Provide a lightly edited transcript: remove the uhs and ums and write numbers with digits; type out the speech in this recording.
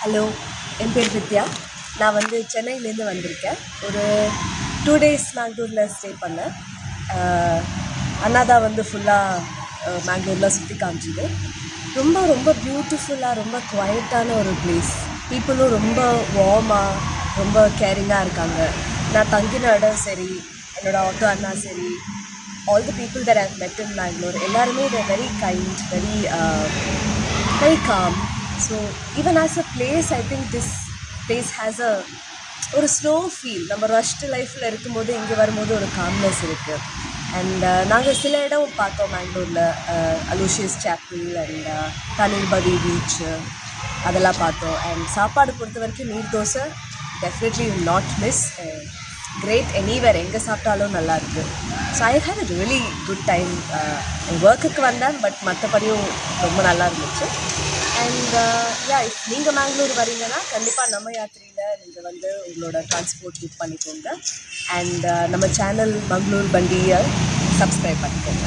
Hello, என் பேர் வித்யா. நான் வந்து சென்னையிலேருந்து வந்திருக்கேன். ஒரு 2 டேஸ் மேங்களூரில் ஸ்டே பண்ணேன். அண்ணா தான் வந்து ஃபுல்லாக மேங்களூரில் சுற்றி காமிச்சிது. ரொம்ப ரொம்ப பியூட்டிஃபுல்லாக, ரொம்ப குவைட்டான ஒரு பிளேஸ். பீப்புளும் ரொம்ப வார்மாக, ரொம்ப கேரிங்காக இருக்காங்க. நான் தங்கின இடம் சரி, என்னோடய ஆட்டோ அண்ணா சரி, all the people that I've met in Bangalore, எல்லாருமே they're very kind, very calm. So even as a place, I think this place has ஒரு ஸ்லோ ஃபீல். நம்ம ரஷ்டு லைஃப்பில் இருக்கும்போது இங்கே வரும்போது ஒரு காம்னஸ் இருக்குது. அண்ட் நாங்கள் சில இடம் பார்த்தோம் மேங்களூரில், அலூஷியஸ் சாப்பிள் அண்ட் தனிர்பதி பீச்சு அதெல்லாம் பார்த்தோம். அண்ட் சாப்பாடு பொறுத்த வரைக்கும் நீர் dosa definitely not miss. Great, anywhere எங்கே சாப்பிட்டாலும் நல்லாயிருக்கு. So I have a really good time. என் ஒர்க்குக்கு வந்தேன், பட் மற்றபடியும் ரொம்ப நல்லா இருந்துச்சு. அண்ட் இஃப் நீங்கள் மேங்களூர் வரீங்கன்னா கண்டிப்பாக நம்ம யாத்திரையில் நீங்கள் வந்து உங்களோட ட்ரான்ஸ்போர்ட் புக் பண்ணிக்கோங்க. அண்ட் நம்ம சேனல் மங்களூர் பண்டியை சப்ஸ்கிரைப் பண்ணிக்கோங்க.